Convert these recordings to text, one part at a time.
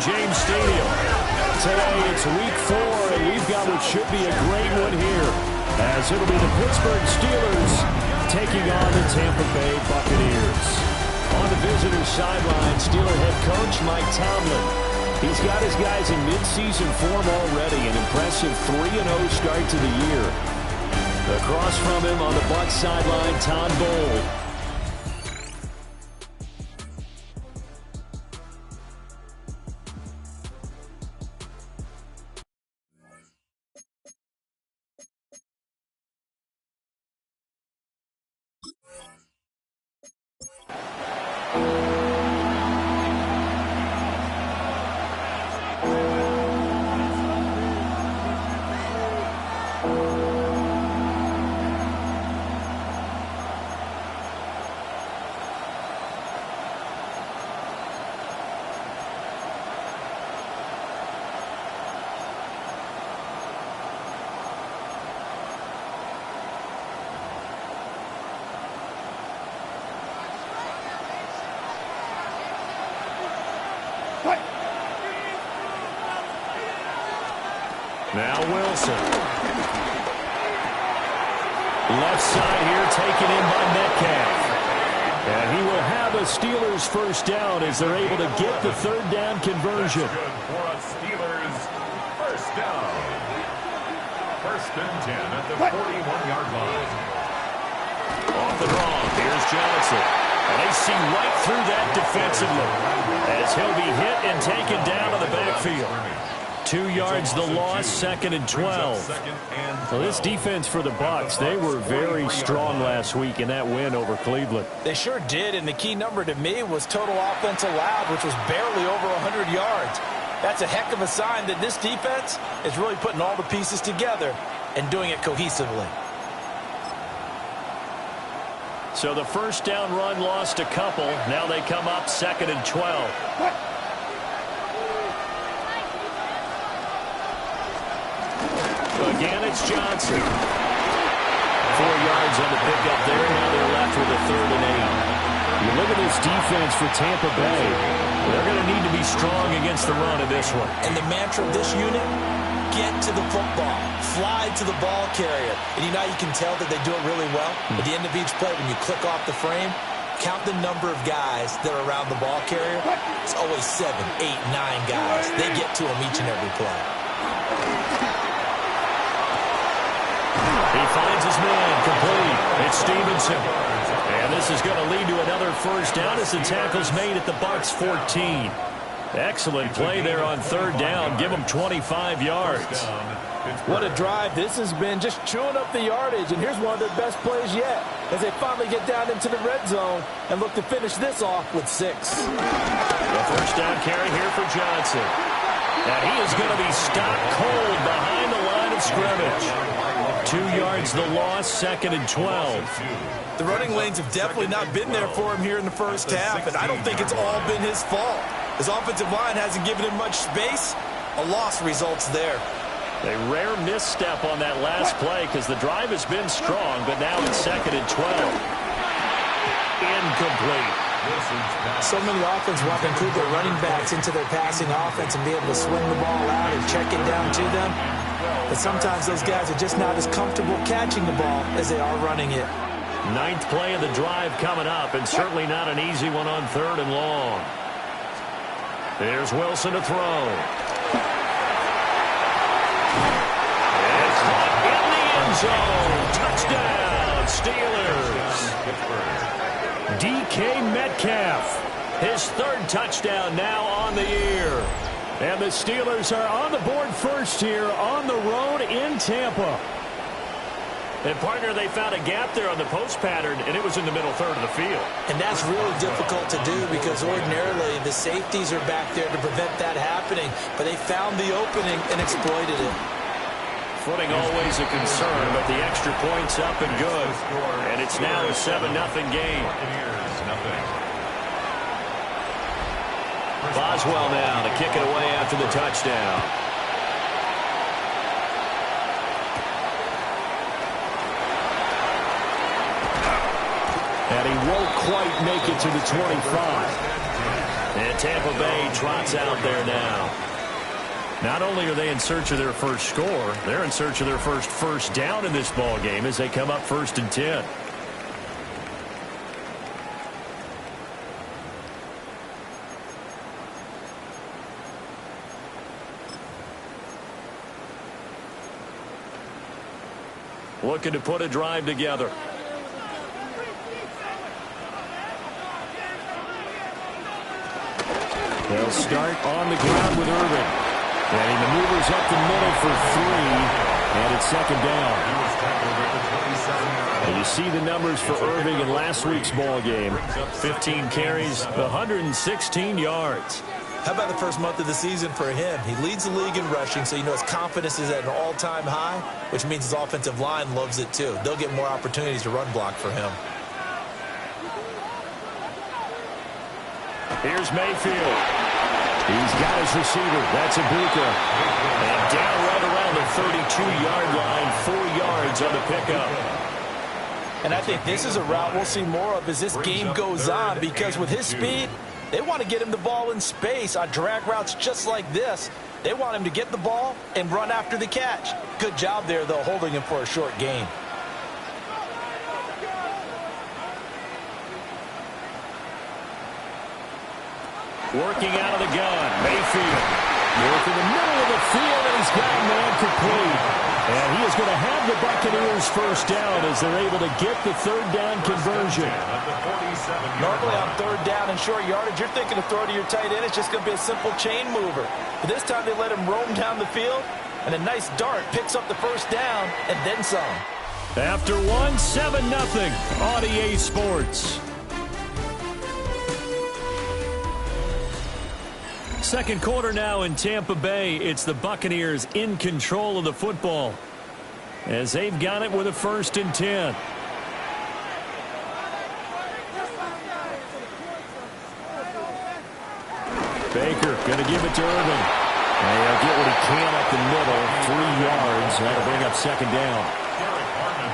James Stadium. Today it's week 4, and we've got what should be a great one here, as it'll be the Pittsburgh Steelers taking on the Tampa Bay Buccaneers. On the visitor's sideline, Steeler head coach Mike Tomlin. He's got his guys in mid-season form already, an impressive 3-0 start to the year. Across from him on the Bucs sideline, Todd Bowles. Now Wilson. Left side here taken in by Metcalf. And he will have a Steelers first down as they're able to get the third down conversion. That's good for a Steelers first down. First and 10 at the 41-yard line. Off the draw, here's Johnson. And they see right through that defensively as he'll be hit and taken down in the backfield. 2 yards the loss, 2nd and 12. Well, this defense for the Bucs, they were very strong last week in that win over Cleveland. They sure did, and the key number to me was total offense allowed, which was barely over 100 yards. That's a heck of a sign that this defense is really putting all the pieces together and doing it cohesively. So the first down run lost a couple. Now they come up 2nd and 12. Again, it's Johnson. 4 yards on the pickup there. Now they're left with a 3rd and 8. You look at this defense for Tampa Bay. They're going to need to be strong against the run in this one. And the mantra of this unit, get to the football. Fly to the ball carrier. And you know you can tell that they do it really well? At the end of each play, when you click off the frame, count the number of guys that are around the ball carrier. It's always 7, 8, 9 guys. They get to him each and every play. He finds his man complete. It's Stevenson. And this is going to lead to another first down as the tackle's made at the Bucs 14. Excellent play there on 3rd down. Give them 25 yards. What a drive this has been, just chewing up the yardage. And here's one of their best plays yet as they finally get down into the red zone and look to finish this off with 6. The first down carry here for Johnson. And he is going to be stopped cold behind the line of scrimmage. 2 yards the loss, 2nd and 12. The running lanes have definitely not been there for him here in the first half, and I don't think it's all been his fault. His offensive line hasn't given him much space. A loss results there. A rare misstep on that last play because the drive has been strong, but now it's 2nd and 12. Incomplete. So many offenses want to include their running backs into their passing offense and be able to swing the ball out and check it down to them. But sometimes those guys are just not as comfortable catching the ball as they are running it. 9th play of the drive coming up, and certainly not an easy one on 3rd and long. There's Wilson to throw. And caught in the end zone. Touchdown, Steelers. DK Metcalf, his 3rd touchdown now on the year. And the Steelers are on the board first here on the road in Tampa. And, partner, they found a gap there on the post pattern, and it was in the middle 3rd of the field. And that's really difficult to do because ordinarily the safeties are back there to prevent that happening. But they found the opening and exploited it. Footing always a concern, but the extra point's up and good. And it's now a 7-0 game. Boswell now to kick it away after the touchdown. And he won't quite make it to the 25. And Tampa Bay trots out there now. Not only are they in search of their first score, they're in search of their first down in this ball game as they come up 1st and 10. Looking to put a drive together. They'll start on the ground with Irving. And he maneuvers up the middle for 3. And it's 2nd down. And you see the numbers for Irving in last week's ball game. 15 carries, 116 yards. How about the first month of the season for him? He leads the league in rushing, so you know his confidence is at an all-time high, which means his offensive line loves it too. They'll get more opportunities to run block for him. Here's Mayfield. He's got his receiver. That's Ibuka. And down right around the 32-yard line, 4 yards on the pickup. And I think this is a route we'll see more of as this game goes on, because with his speed, they want to get him the ball in space on drag routes just like this. They want him to get the ball and run after the catch. Good job there, though, holding him for a short gain. Working out of the gun, Mayfield. Working the middle of the field, and he's got a man complete. And he is going to have the Buccaneers first down as they're able to get the 3rd down conversion. Normally on 3rd down and short yardage, you're thinking of throw to your tight end. It's just going to be a simple chain mover. But this time they let him roam down the field, and a nice dart picks up the first down and then some. After 1, 7-0 on EA Sports. Second quarter now in Tampa Bay. It's the Buccaneers in control of the football as they've got it with a 1st and 10. Baker going to give it to Irving. And he'll get what he can up the middle, 3 yards. That'll bring up 2nd down.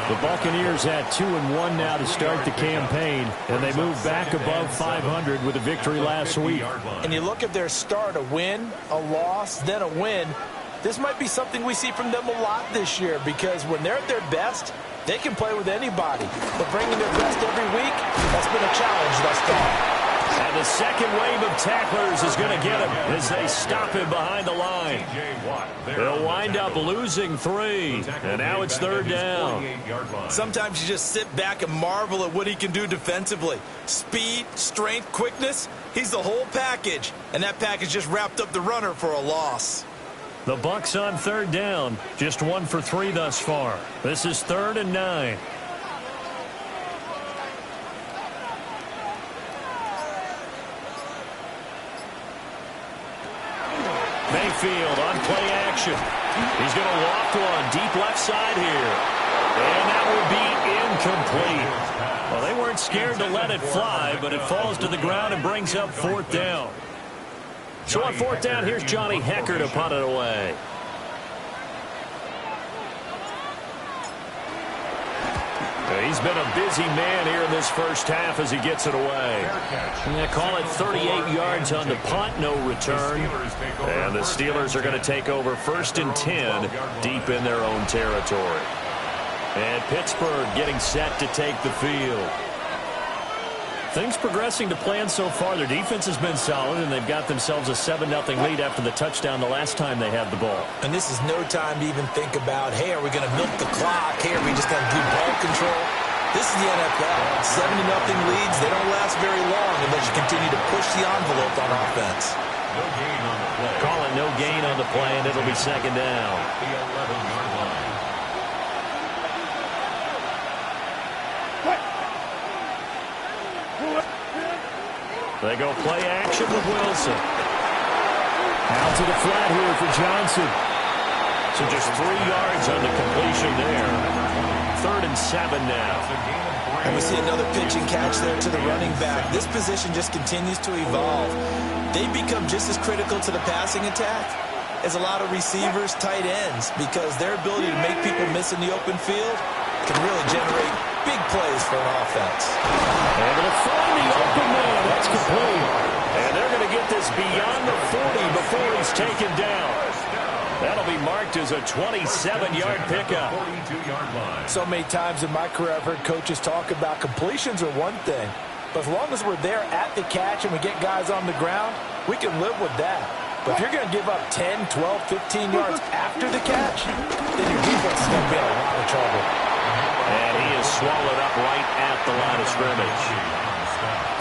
The Buccaneers at 2-1 now to start the campaign, and they move back above 500 with a victory last week. And you look at their start, a win, a loss, then a win. This might be something we see from them a lot this year, because when they're at their best, they can play with anybody. But bringing their best every week, that's been a challenge thus far. And the second wave of tacklers is going to get him as they stop him behind the line. They'll wind up losing 3, and now it's 3rd down. Sometimes you just sit back and marvel at what he can do defensively. Speed, strength, quickness, he's the whole package. And that package just wrapped up the runner for a loss. The Bucs on 3rd down, just 1 for 3 thus far. This is 3rd and 9. Mayfield on play action. He's going to loft one deep left side here. And that will be incomplete. Well, they weren't scared to let it fly, but it falls to the ground and brings up 4th down. So on 4th down, here's Johnny Hecker to punt it away. He's been a busy man here in this first half as he gets it away. And they call it 38 yards on the punt, no return. And the Steelers are going to take over 1st and 10 deep in their own territory. And Pittsburgh getting set to take the field. Things progressing to plan so far. Their defense has been solid, and they've got themselves a 7-0 lead after the touchdown the last time they had the ball. And this is no time to even think about, hey, are we going to milk the clock? Hey, are we just going to do ball control? This is the NFL. 7-0 leads, they don't last very long unless you continue to push the envelope on offense. No gain on the play. Call it no gain on the play, and it'll be 2nd down. The 11-yard line. They go play action with Wilson. Out to the flat here for Johnson. So just 3 yards on the completion there. 3rd and 7 now. And we see another pitch and catch there to the running back. This position just continues to evolve. They become just as critical to the passing attack as a lot of receivers, tight ends, because their ability to make people miss in the open field can really generate big plays for an offense. Able to find the open man. That's complete. And they're going to get this beyond the 40 before he's taken down. That'll be marked as a 27-yard pickup. 42-yard line. So many times in my career I've heard coaches talk about completions are one thing, but as long as we're there at the catch and we get guys on the ground, we can live with that. But if you're going to give up 10, 12, 15 yards after the catch, then your defense is going to be in a lot of trouble. And he is swallowed up right at the line of scrimmage.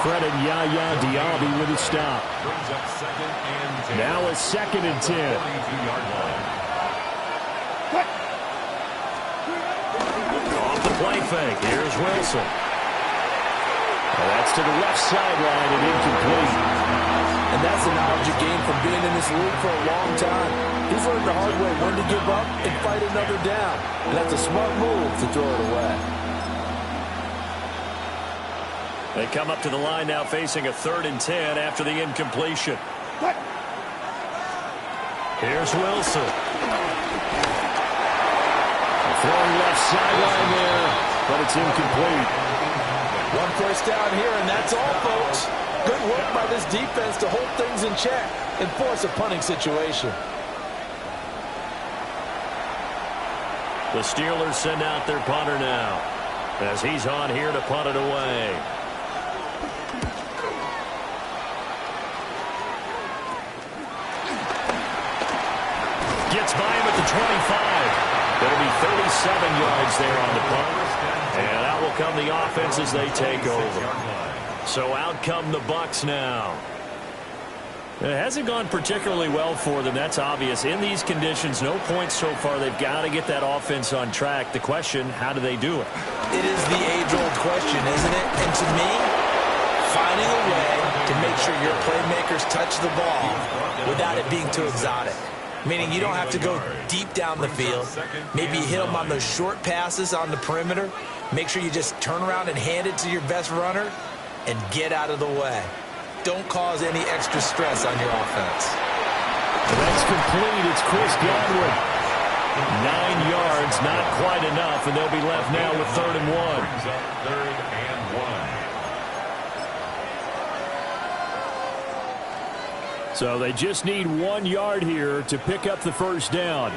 Credit Yaya Diaby with a stop. Brings up 2nd and 10. Now a 2nd and 10. 42-yard line. Off the play fake. Here's Wilson. And that's to the left sideline and incomplete. And that's the knowledge you gain from being in this league for a long time. He's learned the hard way when to give up and fight another down. And that's a smart move to throw it away. They come up to the line now facing a 3rd and 10 after the incompletion. Here's Wilson. Throwing left sideline there, but it's incomplete. 1 first down here, and that's all, folks. Good work by this defense to hold things in check and force a punting situation. The Steelers send out their punter now as he's on here to punt it away. Gets by him at the 25. It'll be 37 yards there on the punt. And out will come the offense as they take over. So out come the Bucs now. It hasn't gone particularly well for them. That's obvious. In these conditions, no points so far. They've got to get that offense on track. The question, how do they do it? It is the age-old question, isn't it? And to me, finding a way to make sure your playmakers touch the ball without it being too exotic. Meaning you don't have to go deep down the field. Maybe you hit them on those short passes on the perimeter. Make sure you just turn around and hand it to your best runner and get out of the way. Don't cause any extra stress on your offense. That's complete. It's Chris Godwin. 9 yards, not quite enough, and they'll be left now with 3rd and 1. Brings up 3rd and 1. So they just need 1 yard here to pick up the first down.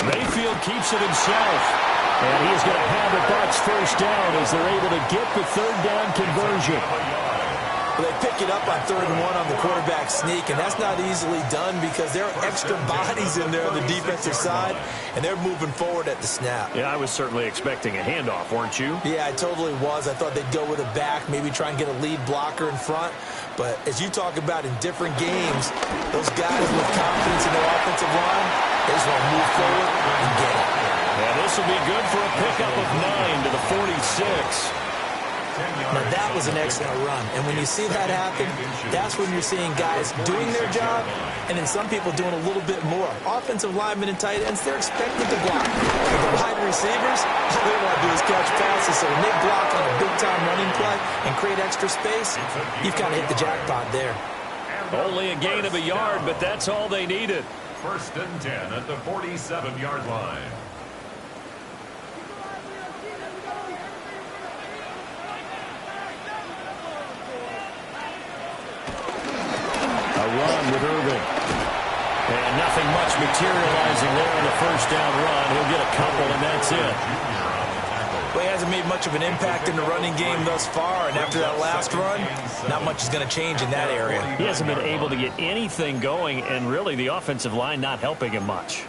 Mayfield keeps it himself. And he is going to have the Bucs first down as they're able to get the 3rd down conversion. Well, they pick it up on 3rd and 1 on the quarterback sneak, and that's not easily done because there are extra bodies in there on the defensive side, and they're moving forward at the snap. Yeah, I was certainly expecting a handoff, weren't you? Yeah, I totally was. I thought they'd go with a back, maybe try and get a lead blocker in front. But as you talk about in different games, those guys with confidence in their offensive line, they just want to move forward and get it. And this will be good for a pickup of 9 to the 46. Now, that was an excellent run. And when you see that happen, that's when you're seeing guys doing their job and then some people doing a little bit more. Offensive linemen and tight ends, they're expected to block. But the wide receivers, all they want to do is catch passes. So when they block on a big-time running play and create extra space, you've kind of hit the jackpot there. Only a gain of a yard, but that's all they needed. 1st and 10 at the 47-yard line. Run with Irving. And nothing much materializing there on the first down run. He'll get a couple, and that's it. Well, he hasn't made much of an impact in the running game thus far, and after that last run, not much is going to change in that area. He hasn't been able to get anything going, and really the offensive line not helping him much.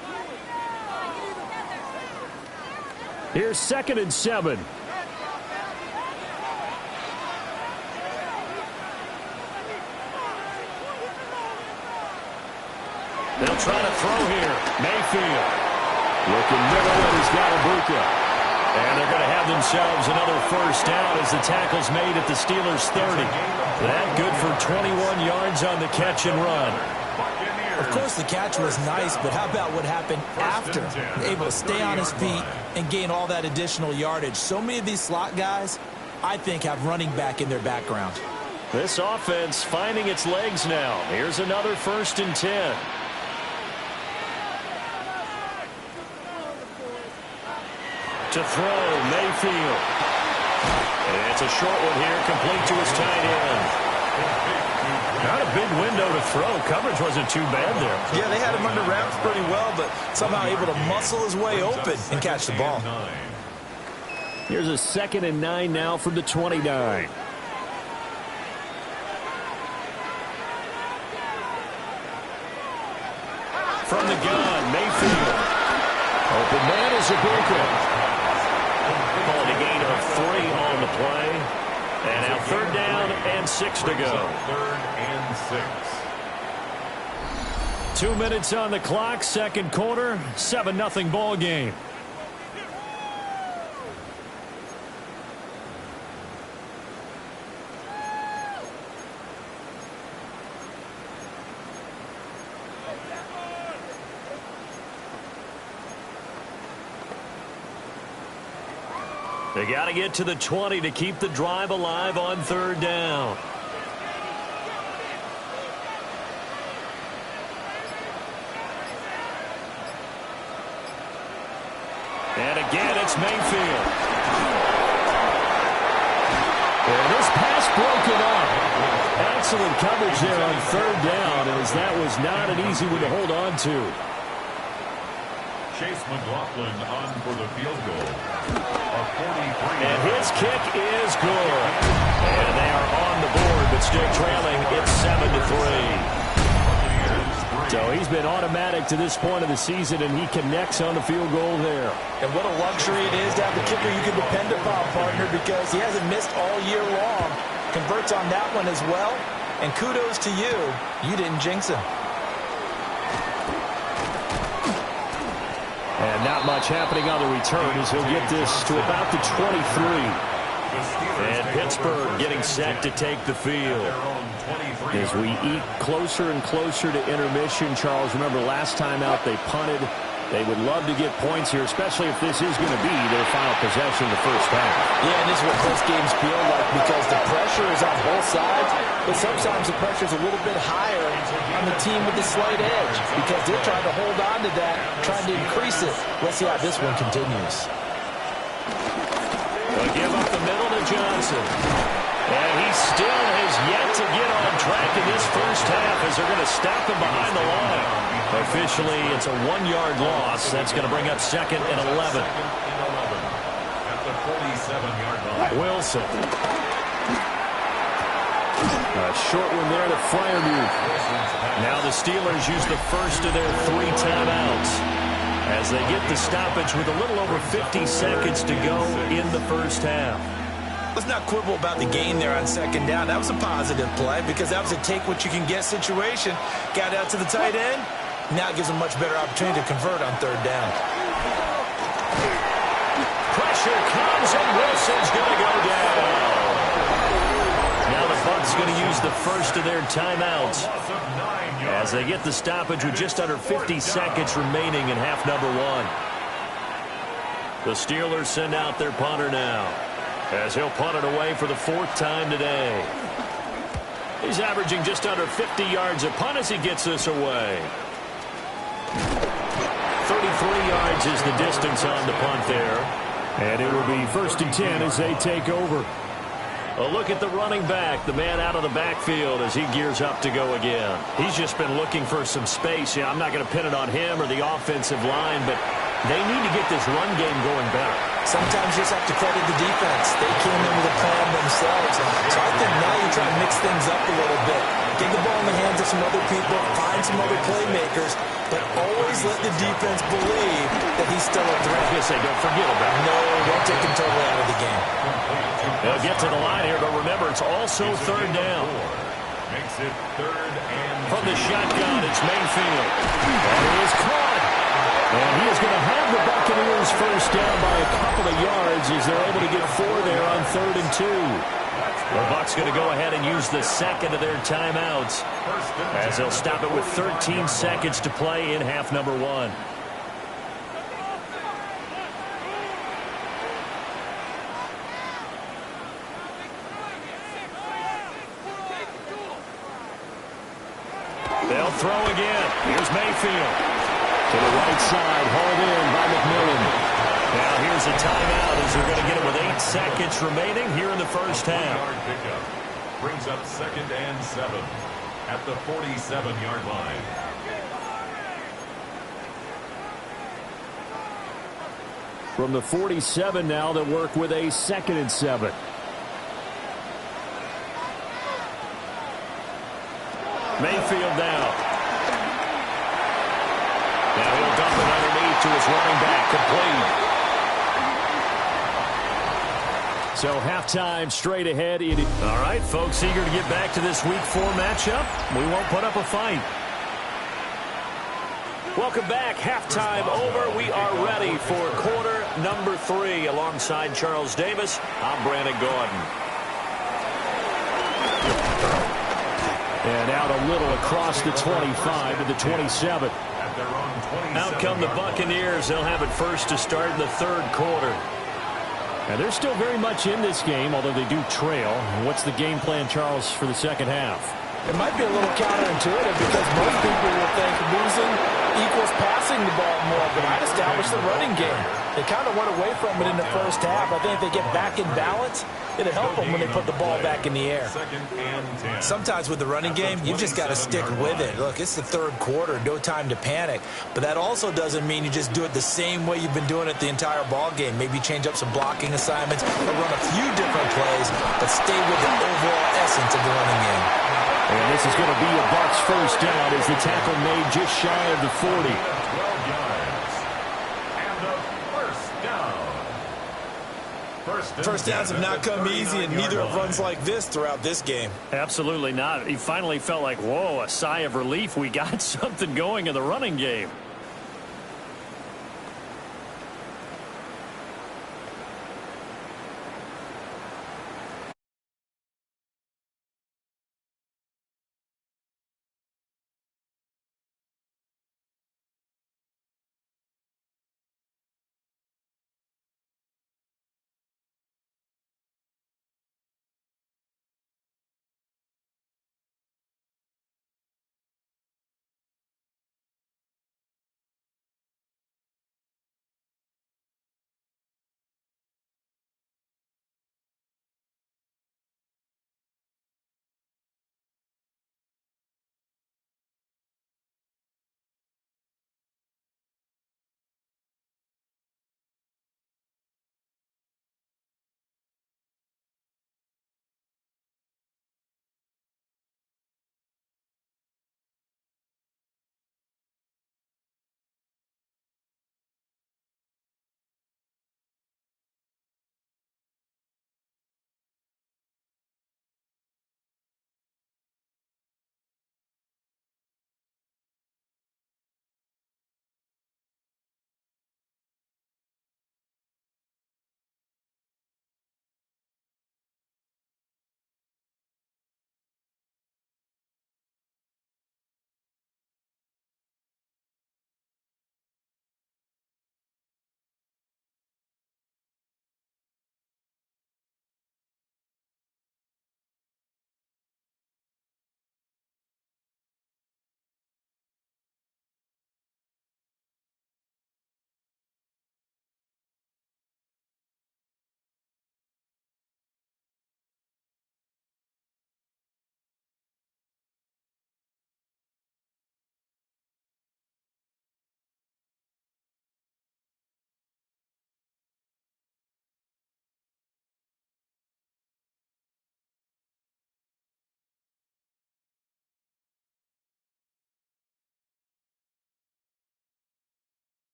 Here's 2nd and 7. They'll try to throw here. Mayfield. Looking middle, and he's got Ibuka. And they're going to have themselves another first down as the tackle's made at the Steelers' 30. That good for 21 yards on the catch and run. Of course, the catch was nice, but how about what happened after? Able to stay on his feet and gain all that additional yardage. So many of these slot guys, I think, have running back in their background. This offense finding its legs now. Here's another 1st and 10. To throw, Mayfield. And It's a short one here, complete to his tight end. Not a big window to throw. Coverage wasn't too bad there. Yeah, they had him under wraps pretty well, but somehow able to muscle his way open and catch the ball. Here's a 2nd and 9 now from the 29. From the gun, Mayfield. Open man is Ibuka. Calling a gain of 3 on the play. And now 3rd down and 6 to go. 3rd and 6. 2 minutes on the clock, 2nd quarter, 7-0 ball game. They got to get to the 20 to keep the drive alive on 3rd down. And again, it's Mayfield. And this pass broken up. Excellent coverage there on 3rd down, as that was not an easy one to hold on to. Chase McLaughlin on for the field goal. And his kick is good. And they are on the board, but still trailing. It's 7-3. So he's been automatic to this point of the season, and he connects on the field goal there. And what a luxury it is to have a kicker you can depend upon, partner, because he hasn't missed all year long. Converts on that one as well. And kudos to you. You didn't jinx him. And not much happening on the return as he'll get this to about the 23. And Pittsburgh getting set to take the field. As we eat closer and closer to intermission, Charles, remember last time out they punted. They would love to get points here, especially if this is going to be their final possession in the first half. Yeah, and this is what close games feel like because the pressure is on both sides, but sometimes the pressure is a little bit higher on the team with the slight edge because they're trying to hold on to that, trying to increase it. Let's see how this one continues. They'll give up the middle to Johnson. And he still has yet to get on track in this first half as they're going to stop him behind the line. Officially, it's a 1-yard loss. That's going to bring up 2nd and 11. At the 47-yard line. Wilson. A short one there to Freiermuth. Now the Steelers use the first of their 3 timeouts as they get the stoppage with a little over 50 seconds to go in the first half. Let's not quibble about the gain there on 2nd down. That was a positive play because that was a take-what-you-can-get situation. Got out to the tight end. Now it gives them a much better opportunity to convert on 3rd down. Pressure comes, and Wilson's going to go down. Now the Bucs going to use the first of their timeouts as they get the stoppage with just under 50 seconds remaining in half number 1. The Steelers send out their punter now, as he'll punt it away for the 4th time today. He's averaging just under 50 yards a punt as he gets this away. 33 yards is the distance on the punt there. And it will be 1st and 10 as they take over. A look at the running back, the man out of the backfield as he gears up to go again. He's just been looking for some space. Yeah, I'm not going to pin it on him or the offensive line, but they need to get this run game going better. Sometimes you just have to credit the defense. They came in with a plan themselves. So I think now you try to mix things up a little bit. Get the ball in the hands of some other people, find some other playmakers, but always let the defense believe that he's still a threat. I guess they don't forget about it. No, don't take him totally out of the game. They'll get to the line here, but remember, it's also 3rd down. Makes it 3rd and From the shotgun, it's Mayfield. And he is caught. And he is going to have the Buccaneers first down by a couple of yards as they're able to get 4 there on 3rd and 2. The Bucs going to go ahead and use the 2nd of their timeouts as they'll stop it with 13 seconds to play in half number 1. They'll throw again. Here's Mayfield. To the right side, hauled in by McMillan. Now here's a timeout as they're going to get it with 8 seconds remaining here in the first half. Pickup brings up 2nd and 7 at the 47-yard line. From the 47 now, they'll work with a 2nd and 7. Mayfield now. Now he'll dump it underneath to his running back, complete. So halftime straight ahead. All right, folks, eager to get back to this Week 4 matchup. We won't put up a fight. Welcome back. Halftime over. We are ready for quarter number 3. Alongside Charles Davis, I'm Brandon Gordon. And out a little across the 25 to the 27. Out come the Buccaneers. They'll have it first to start in the 3rd quarter. And they're still very much in this game, although they do trail. What's the game plan, Charles, for the second half? It might be a little counterintuitive because most people will think losing equals passing the ball more, but I'd establish the running game. They kind of went away from it in the first half. I think if they get back in balance, it'll help them when they put the ball back in the air. Sometimes with the running game, you've just got to stick with it. Look, it's the 3rd quarter, no time to panic. But that also doesn't mean you just do it the same way you've been doing it the entire ball game. Maybe change up some blocking assignments or run a few different plays, but stay with the overall essence of the running game. And this is going to be a Bucs first down as the tackle made just shy of the 40. 12 yards. And a first down. First downs have not come easy, and neither have runs like this throughout this game. Absolutely not. He finally felt like, whoa, a sigh of relief. We got something going in the running game.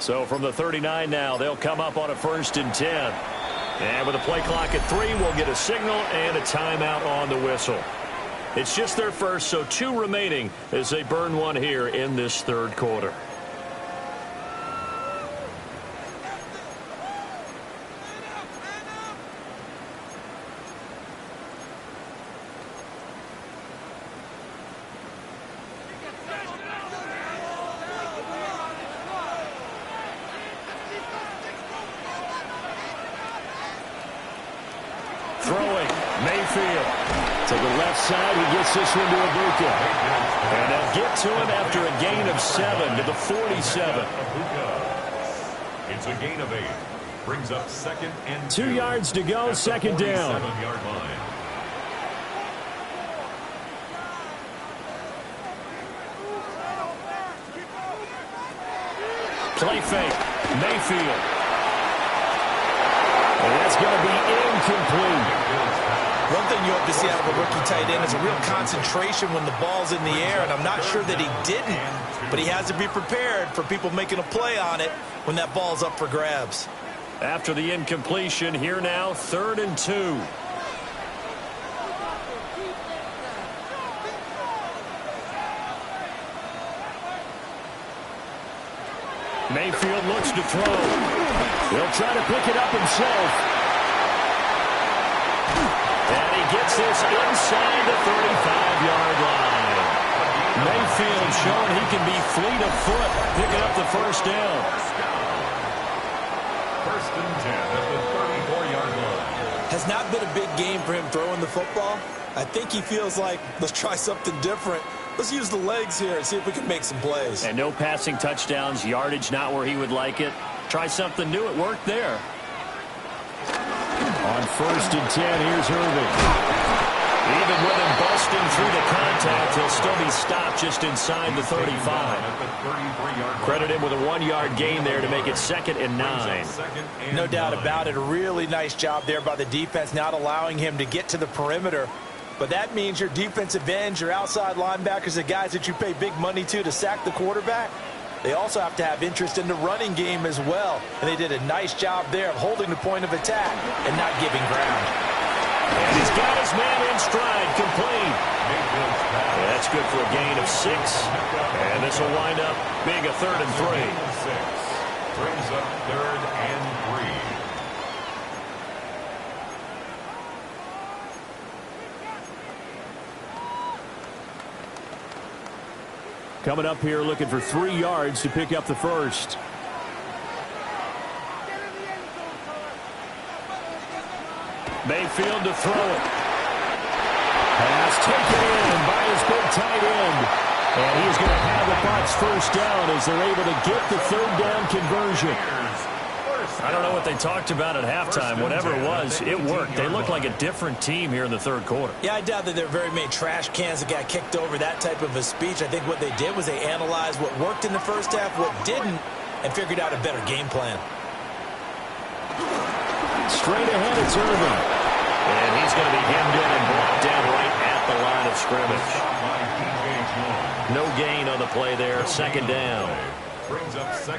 So from the 39 now, they'll come up on a 1st and 10. And with a play clock at 3, we'll get a signal and a timeout on the whistle. It's just their first, so 2 remaining as they burn one here in this 3rd quarter. Throwing, Mayfield. To the left side, he gets this one to Abuka. And they'll get to him after a gain of 7 to the 47. It's a gain of 8. Brings up 2nd and 2 yards to go, 2nd down. 47-yard line. Play fake, Mayfield. And that's going to be incomplete. One thing you hope to see out of a rookie tight end is a real concentration when the ball's in the air, and I'm not sure that he didn't, but he has to be prepared for people making a play on it when that ball's up for grabs. After the incompletion, here now, 3rd and 2. Mayfield looks to throw. He'll try to pick it up himself. And he gets this inside the 35-yard line. Mayfield showing he can be fleet of foot, picking up the 1st down. 1st and 10 at the 34-yard line. Has not been a big game for him throwing the football. I think he feels like, let's try something different. Let's use the legs here and see if we can make some plays. And no passing touchdowns, yardage not where he would like it. Try something new, it worked there. On 1st and 10, here's Irving. Even with him busting through the contact, he'll still be stopped just inside the 35. Credit him with a 1-yard gain there to make it 2nd and 9. No doubt about it. A really nice job there by the defense, not allowing him to get to the perimeter. But that means your defensive ends, your outside linebackers, the guys that you pay big money to sack the quarterback, they also have to have interest in the running game as well. And they did a nice job there of holding the point of attack and not giving ground. And he's got his man in stride, complete. Yeah, that's good for a gain of 6. And this will wind up being a 3rd and 3. Brings up 3rd and 3. Coming up here looking for 3 yards to pick up the 1st. Mayfield to throw it. Pass taken in by his big tight end. And he's going to have the Bucs 1st down as they're able to get the 3rd down conversion. I don't know what they talked about at halftime. Whatever it was, it worked. They look like a different team here in the 3rd quarter. Yeah, I doubt that there are very many trash cans that got kicked over, that type of a speech. I think what they did was they analyzed what worked in the 1st half, what didn't, and figured out a better game plan. Straight ahead, it's Irving. And he's going to be hemmed in and brought down right at the line of scrimmage. No gain on the play there. 2nd down.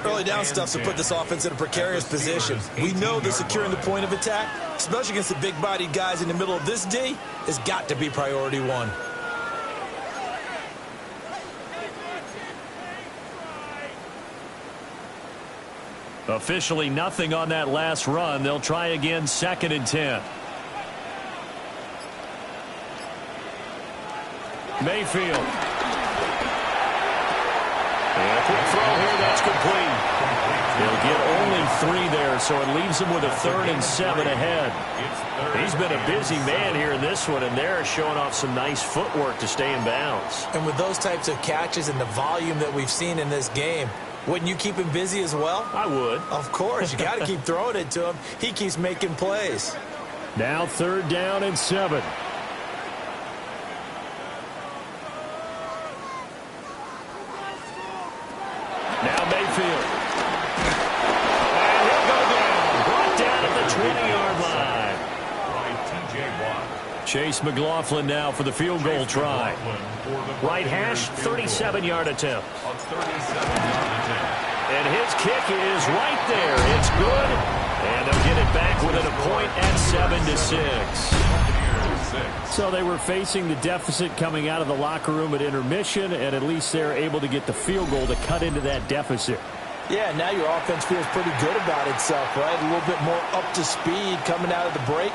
Early down stuff to put this offense in a precarious position. We know that securing the point of attack, especially against the big-bodied guys in the middle of this D, has got to be priority 1. Officially nothing on that last run. They'll try again, 2nd and 10. Mayfield. And a quick throw here, that's complete. They'll get only 3 there, so it leaves them with a 3rd and 7 ahead. He's been a busy man here in this one, and they're showing off some nice footwork to stay in bounds. And with those types of catches and the volume that we've seen in this game, wouldn't you keep him busy as well? I would. Of course. You got to keep throwing it to him. He keeps making plays. Now 3rd down and 7. Now Mayfield. And he'll go down. Brought down at the 20-yard line. Chase McLaughlin now for the field goal try. Right hash, 37-yard attempt. And his Steelers' kick is right there. It's good, and they'll get it back within a point at 7-6. So they were facing the deficit coming out of the locker room at intermission, and at least they're able to get the field goal to cut into that deficit. Yeah, now your offense feels pretty good about itself, right? A little bit more up to speed coming out of the break.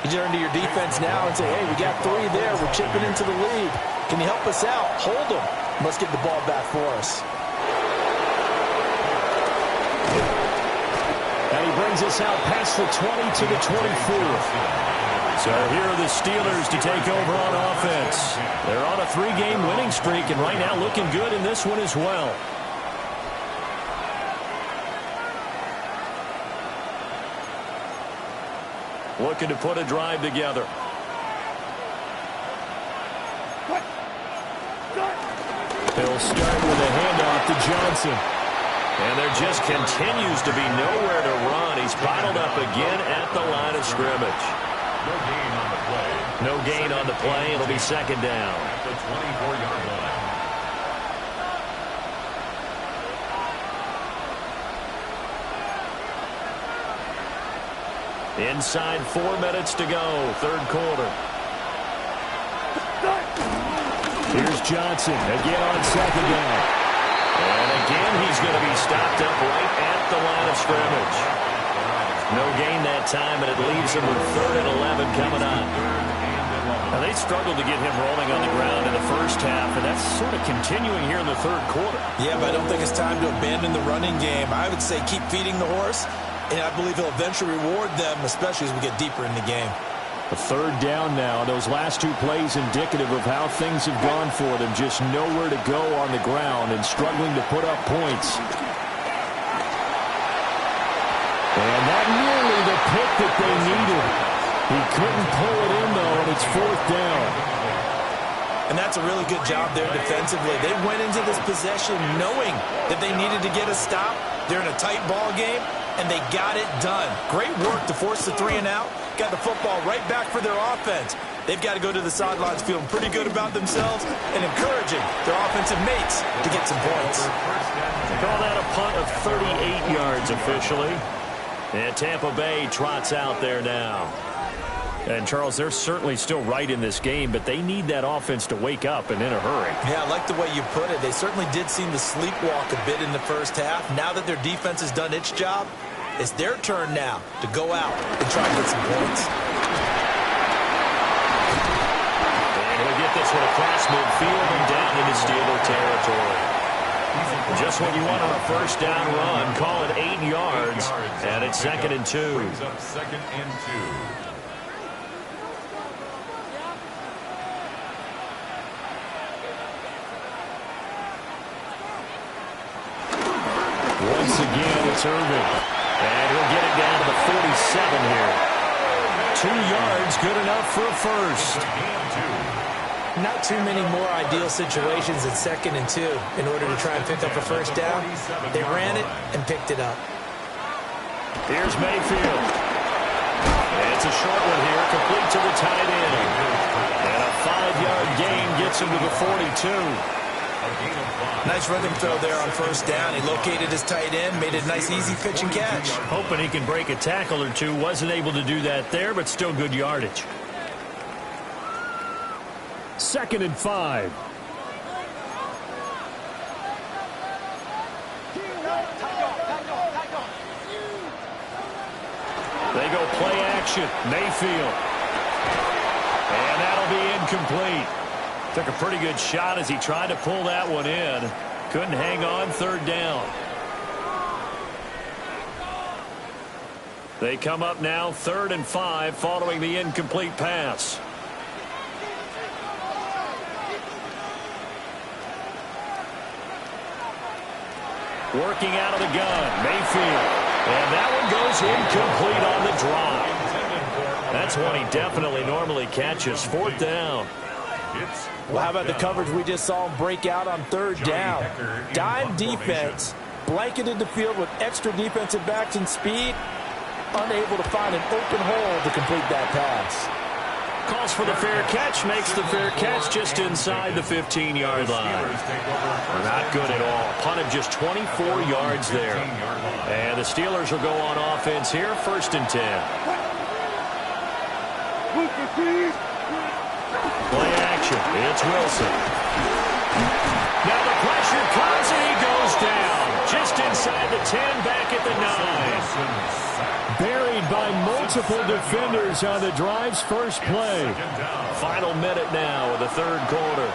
You turn to your defense now and say, hey, we got 3 there. We're chipping into the lead. Can you help us out? Hold them. Let's get the ball back for us. And he brings us out past the 20 to the 24. So here are the Steelers to take over on offense. They're on a 3-game winning streak, and right now looking good in this one as well. Looking to put a drive together. He'll start with a handoff to Johnson. And there just continues to be nowhere to run. He's bottled up again at the line of scrimmage. No gain on the play. No gain on the play. It'll be second down. At the 24-yard line. Inside 4 minutes to go, third quarter. Here's Johnson again on second down. And again, he's going to be stopped up right at the line of scrimmage. No gain that time, and it leaves him with 3rd and 11 coming up. Now, they struggled to get him rolling on the ground in the first half, and that's sort of continuing here in the third quarter. Yeah, but I don't think it's time to abandon the running game. I would say keep feeding the horse. And I believe he'll eventually reward them, especially as we get deeper in the game. A 3rd down now. Those last 2 plays indicative of how things have gone for them. Just nowhere to go on the ground and struggling to put up points. And not nearly the pick that they needed. He couldn't pull it in, though, and it's 4th down. And that's a really good job there defensively. They went into this possession knowing that they needed to get a stop. They're in a tight ball game, and they got it done. Great work to force the 3 and out. Got the football right back for their offense. They've got to go to the sidelines feeling pretty good about themselves and encouraging their offensive mates to get some points. Call that a punt of 38 yards officially. And Tampa Bay trots out there now. And, Charles, they're certainly still right in this game, but they need that offense to wake up and in a hurry. Yeah, I like the way you put it. They certainly did seem to sleepwalk a bit in the first half. Now that their defense has done its job, it's their turn now to go out and try to get some points. And he'll get this one across midfield and down into Steeler territory. Just what you want on a first down run. Call it 8 yards, and it's 2nd and 2. Brings up 2nd and 2. Once again, it's Irving. And he'll get it down to the 47 here. 2 yards, good enough for a first. Not too many more ideal situations at 2nd and 2 in order to try and pick up a first down. They ran it and picked it up. Here's Mayfield. And it's a short one here, complete to the tight end. And a 5-yard gain gets him to the 42. Nice running throw there on first down. He located his tight end, made a nice easy pitch and catch. Hoping he can break a tackle or two. Wasn't able to do that there, but still good yardage. 2nd and 5. They go play action. Mayfield. And that'll be incomplete. Took a pretty good shot as he tried to pull that one in. Couldn't hang on, 3rd down. They come up now 3rd and 5 following the incomplete pass. Working out of the gun, Mayfield. And that one goes incomplete on the drop. That's one he definitely normally catches. 4th down. Well, how about the coverage we just saw him break out on 3rd down? Dime defense, blanketed the field with extra defensive backs and speed, unable to find an open hole to complete that pass. Calls for the fair catch, makes the fair catch just inside the 15-yard line. Not good at all. Punted just 24 yards there. And the Steelers will go on offense here, 1st and 10. Play action. It's Wilson. Now the pressure comes and he goes down. Just inside the 10, back at the 9. Buried by multiple defenders on the drive's first play. Final minute now of the 3rd quarter.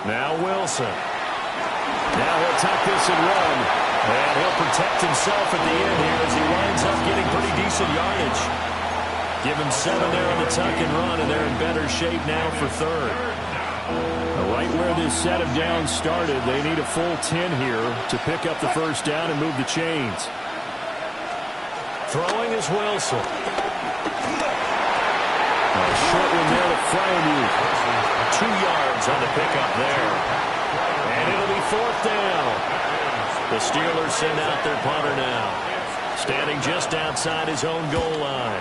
Now Wilson. Now he'll tuck this and run. And he'll protect himself at the end here as he winds up getting pretty decent yardage. Give him 7 there on the tuck and run, and they're in better shape now for 3rd. Right where this set of downs started, they need a full 10 here to pick up the 1st down and move the chains. Throwing is Wilson. A short one there to Frymuth. 2 yards on the pickup there. And it'll be 4th down. The Steelers send out their punter now, standing just outside his own goal line.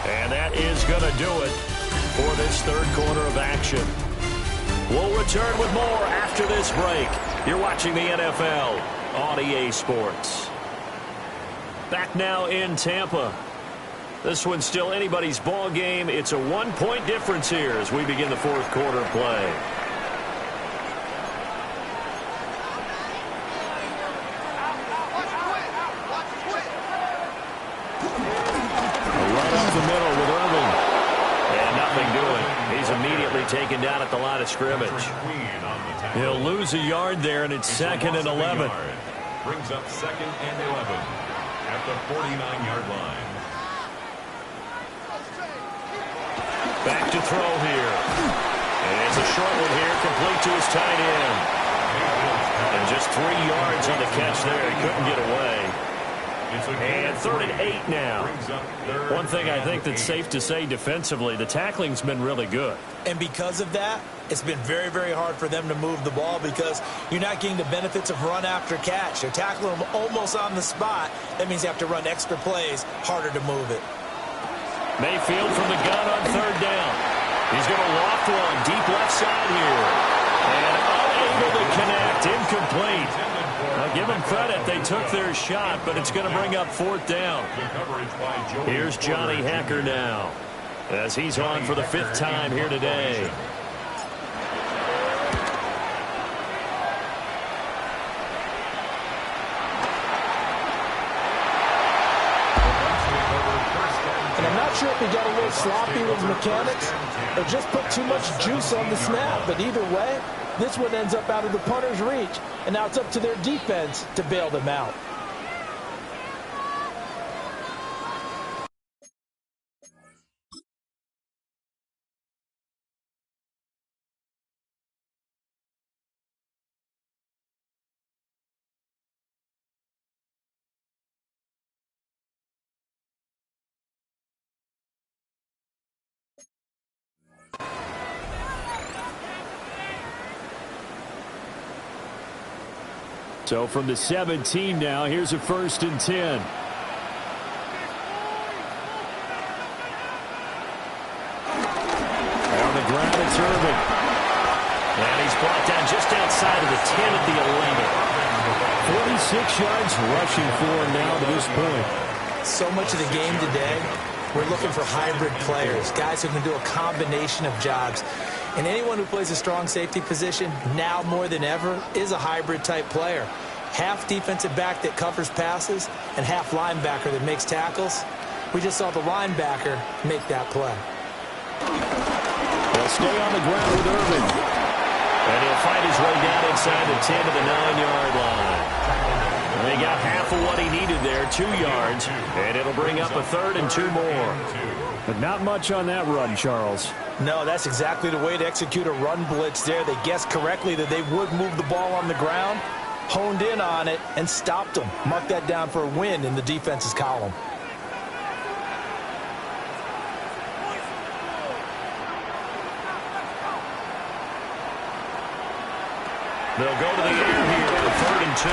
And that is going to do it for this 3rd quarter of action. We'll return with more after this break. You're watching the NFL on EA Sports. Back now in Tampa. This one's still anybody's ball game. It's a 1-point difference here as we begin the 4th quarter play. Taken down at the line of scrimmage. He'll lose a yard there, and it's 2nd and 11. Brings up 2nd and 11 at the 49-yard line. Back to throw here. And it's a short one here, complete to his tight end. And just 3 yards on the catch there. He couldn't get away. And 3rd and 8 now. One thing I think that's safe to say defensively, the tackling's been really good. And because of that, it's been very, very hard for them to move the ball because you're not getting the benefits of run after catch. They're tackling them almost on the spot. That means you have to run extra plays, harder to move it. Mayfield from the gun on 3rd down. He's going to loft one deep left side here. And unable to connect, incomplete. Now give them credit, they took their shot, but it's going to bring up 4th down. Here's Johnny Hacker now, as he's on for the 5th time here today. And I'm not sure if he got a little sloppy with mechanics or just put too much juice on the snap, but either way, this one ends up out of the punter's reach, and now it's up to their defense to bail them out. So from the 17 now, here's a 1st and 10. On the ground, it's Irving. And he's brought down just outside of the 10 at the 11. 46 yards rushing for him now to this point. So much of the game today, we're looking for hybrid players, guys who can do a combination of jobs. And anyone who plays a strong safety position, now more than ever, is a hybrid-type player. Half defensive back that covers passes and half linebacker that makes tackles. We just saw the linebacker make that play. They'll stay on the ground with Irving. And he'll fight his way down inside the 10 to the 9-yard line. And they got half of what he needed there, 2 yards. And it'll bring up a 3rd and 2 more. But not much on that run, Charles. No, that's exactly the way to execute a run blitz there. They guessed correctly that they would move the ball on the ground, honed in on it, and stopped them. Mark that down for a win in the defense's column. They'll go to the air here on 3rd and 2.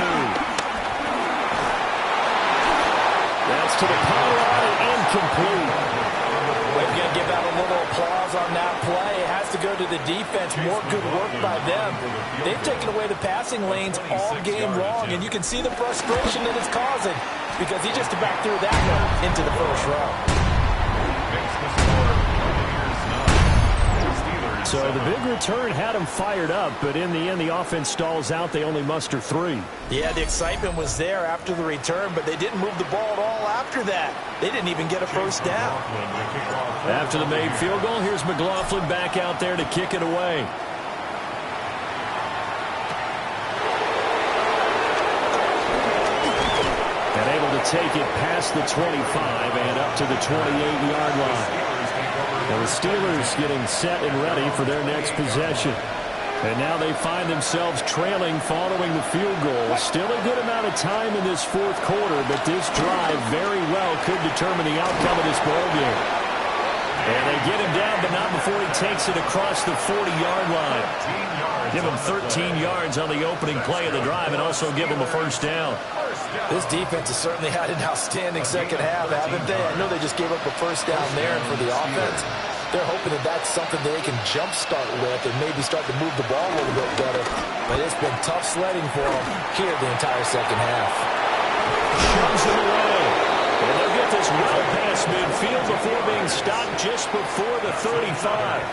That's to the pylon, incomplete. We're going to give out a little applause on that play. It has to go to the defense. More good work by them. They've taken away the passing lanes all game long, and you can see the frustration that it's causing because he just about threw that one into the first row. So the big return had him fired up, but in the end, the offense stalls out. They only muster 3. Yeah, the excitement was there after the return, but they didn't move the ball at all after that. They didn't even get a first down. After the made field goal, here's McLaughlin back out there to kick it away. And able to take it past the 25 and up to the 28-yard line. And the Steelers getting set and ready for their next possession. And now they find themselves trailing following the field goal. Still a good amount of time in this 4th quarter, but this drive very well could determine the outcome of this ball game. And they get him down, but not before he takes it across the 40-yard line. Give him 13 yards on the opening play of the drive and also give him a first down. This defense has certainly had an outstanding second half, haven't they? I know they just gave up a first down there, and for the offense, they're hoping that that's something that they can jumpstart with and maybe start to move the ball a little bit better. But it's been tough sledding for them here the entire second half. Shoves it away. And they'll get this well past midfield before being stopped just before the 35.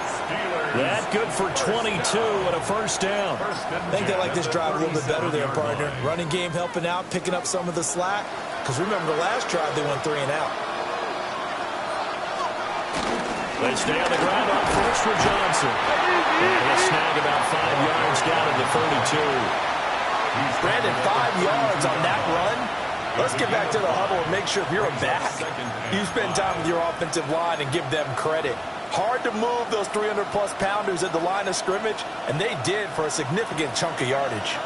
That good for 22 and a first down. I think they like this drive a little bit better there, partner. Running game helping out, picking up some of the slack. Because remember, the last drive they went 3 and out. They stay on the ground on first for Johnson. And he'll snag about 5 yards down at the 32. Brandon, 5 yards on that run. Let's get back to the huddle and make sure if you're a back, you spend time with your offensive line and give them credit. Hard to move those 300-plus pounders at the line of scrimmage, and they did for a significant chunk of yardage.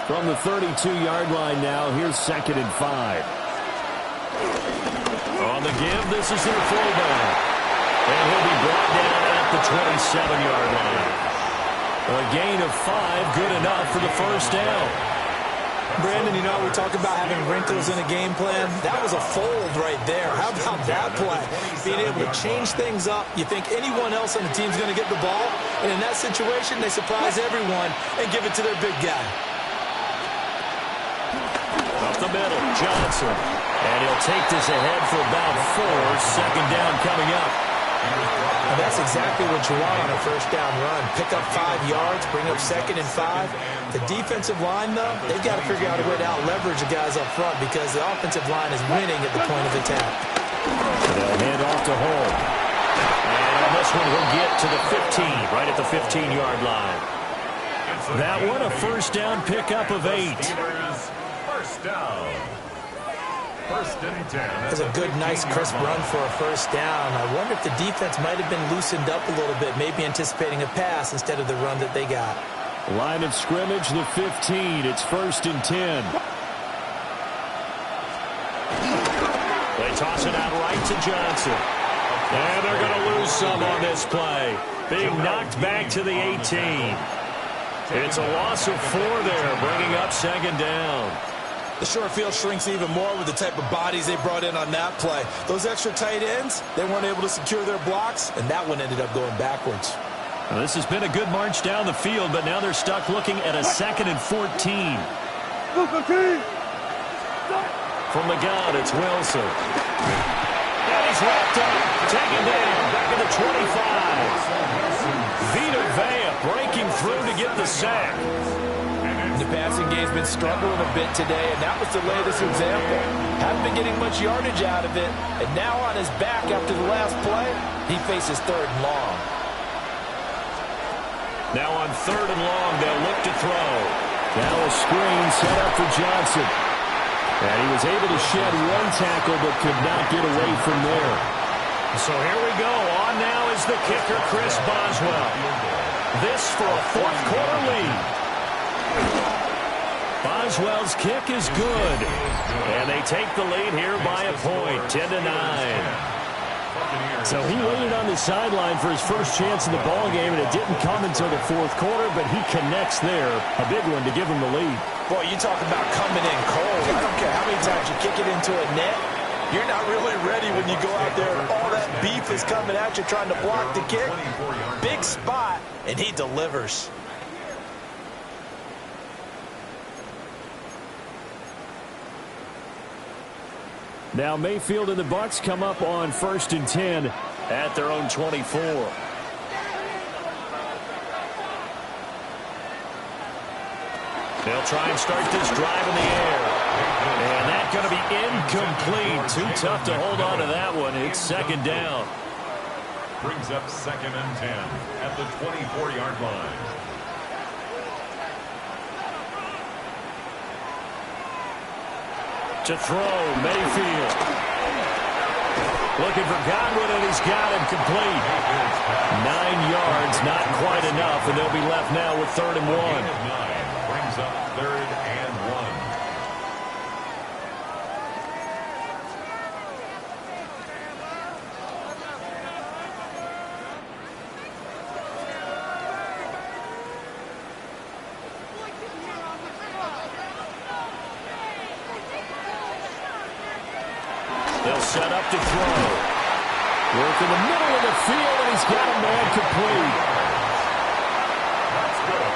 From the 32-yard line now, here's 2nd and 5. On the give, this is their fullback. And he'll be brought down at the 27-yard line. A gain of 5, good enough for the first down. Brandon, you know, we talk about having wrinkles in a game plan. That was a fold right there. How about that play? Being able to change things up. You think anyone else on the team's going to get the ball, and in that situation, they surprise everyone and give it to their big guy. Up the middle, Johnson. And he'll take this ahead for about 4. 2nd down coming up. And that's exactly what you want on a first down run. Pick up 5 yards, bring up 2nd and 5. The defensive line, though, they've got to figure out a way to out-leverage the guys up front because the offensive line is winning at the point of attack. They'll hand off to Hall. And on this one, he'll get to the 15, right at the 15-yard line. That one, a first down pickup of 8. First down. 1st and 10. That's a good, nice, crisp run for a first down. I wonder if the defense might have been loosened up a little bit, maybe anticipating a pass instead of the run that they got. Line of scrimmage, the 15. It's 1st and 10. They toss it out right to Johnson. And they're going to lose some on this play. Being knocked back to the 18. It's a loss of 4 there, bringing up 2nd down. The short field shrinks even more with the type of bodies they brought in on that play. Those extra tight ends, they weren't able to secure their blocks, and that one ended up going backwards. Well, this has been a good march down the field, but now they're stuck looking at a 2nd and 14. From the gun, it's Wilson. And he's wrapped up, taken down, back at the 25. Vita Vea breaking through to get the sack. The passing game's been struggling a bit today, and that was the latest example. Haven't been getting much yardage out of it, and now on his back after the last play, he faces 3rd and long. Now on 3rd and long, they'll look to throw. Now a screen set up for Johnson. And he was able to shed 1 tackle, but could not get away from there. So here we go. On now is the kicker, Chris Boswell. This for a 4th quarter lead. Boswell's kick is good. And they take the lead here by a point, 10-9. Buccaneers. So he waited on the sideline for his first chance in the ball game, and it didn't come until the fourth quarter, but he connects there. A big one to give him the lead. Boy, you talk about coming in cold. I don't care how many times you kick it into a net. You're not really ready when you go out there and all that beef is coming at you trying to block the kick. Big spot, and he delivers. Now Mayfield and the Bucs come up on 1st and 10 at their own 24. They'll try and start this drive in the air. And that's going to be incomplete. Too tough to hold on to that one. It's 2nd down. Brings up 2nd and 10 at the 24-yard line. To throw, Mayfield. Looking for Godwin, and he's got him complete. 9 yards, not quite enough, and they'll be left now with 3rd and 1. Brings up 3rd and 1. They'll set up to throw. Work in the middle of the field, and he's got a man complete. That's good.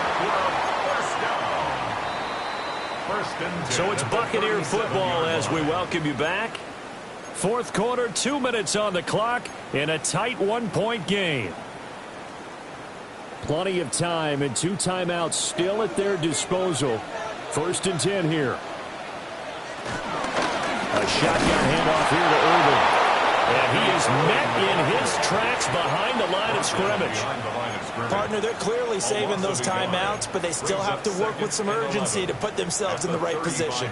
First and 10. So it's Buccaneer football as we welcome you back. 4th quarter, 2 minutes on the clock in a tight 1-point game. Plenty of time and 2 timeouts still at their disposal. 1st and 10 here. A shotgun handoff here to Irvin. And he is met in his tracks behind the line of scrimmage. Partner, they're clearly saving those timeouts, but they still have to work with some urgency to put themselves in the right position.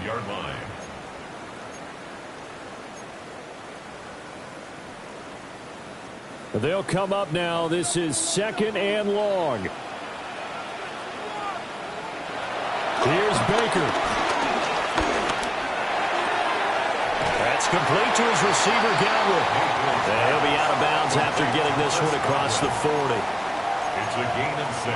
They'll come up now. This is 2nd and long. Here's Baker. That's complete to his receiver, Godwin. And he'll be out of bounds after getting this one across the 40. It's a gain of 6.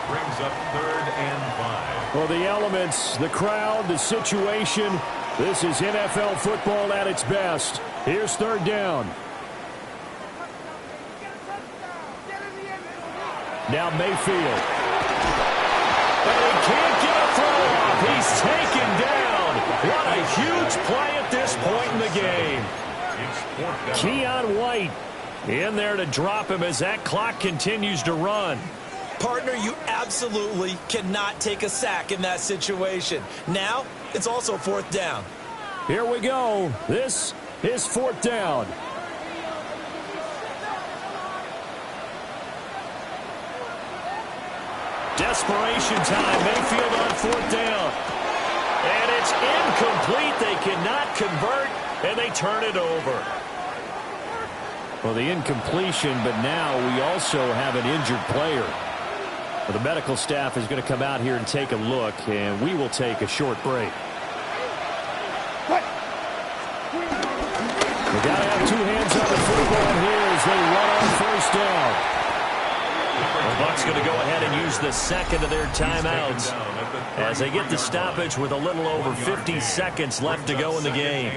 Brings up 3rd and 5. Well, the elements, the crowd, the situation. This is NFL football at its best. Here's 3rd down. Now Mayfield. And he can't get a throw off. He's taken down. What a huge play at this point in the game. Keon White in there to drop him as that clock continues to run. Partner, you absolutely cannot take a sack in that situation. Now, it's also 4th down. Here we go. This is 4th down. Desperation time. Mayfield on 4th down. And it's incomplete. They cannot convert, and they turn it over. Well, the incompletion, but now we also have an injured player. Well, the medical staff is going to come out here and take a look, and we will take a short break. They got to have 2 hands on the football here as they run on 1st down. The Bucs going to go ahead and use the 2nd of their timeouts as they get the stoppage with a little over 50 seconds left to go in the game.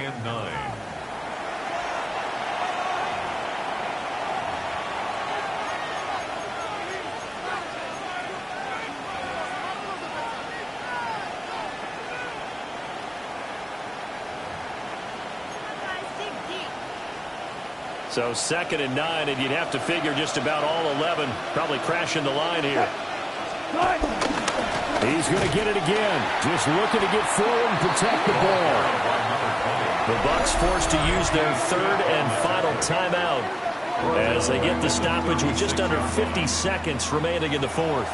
So 2nd and 9, and you'd have to figure just about all 11 probably crashing the line here. He's going to get it again. Just looking to get forward and protect the ball. The Bucs forced to use their 3rd and final timeout as they get the stoppage with just under 50 seconds remaining in the 4th.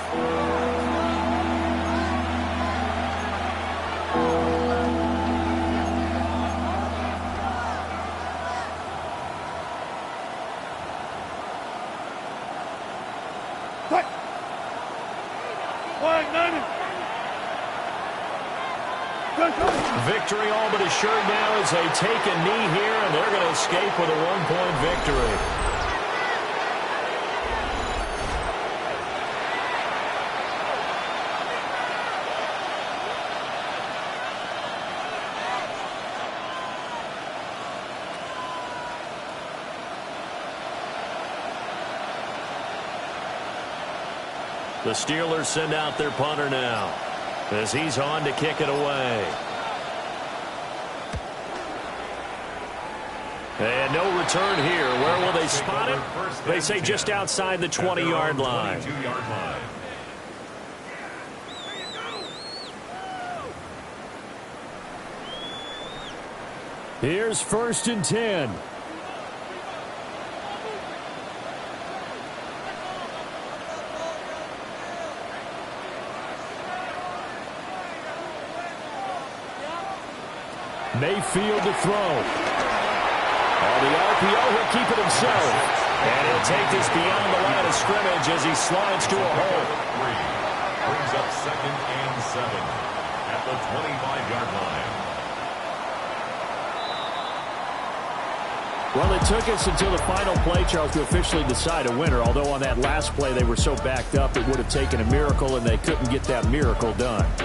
victory all but assured now as they take a knee here, and they're going to escape with a one-point victory. The Steelers send out their punter now as he's on to kick it away. And no return here. Where will they spot it? They say just outside the 20-yard line. Here's 1st and 10. Mayfield to throw. On the RPO, he'll keep it himself. And he'll take this beyond the line of scrimmage as he slides to a hole. Brings up 2nd and 7 at the 25-yard line. Well, it took us until the final play, Charles, to officially decide a winner. Although on that last play they were so backed up, it would have taken a miracle, and they couldn't get that miracle done.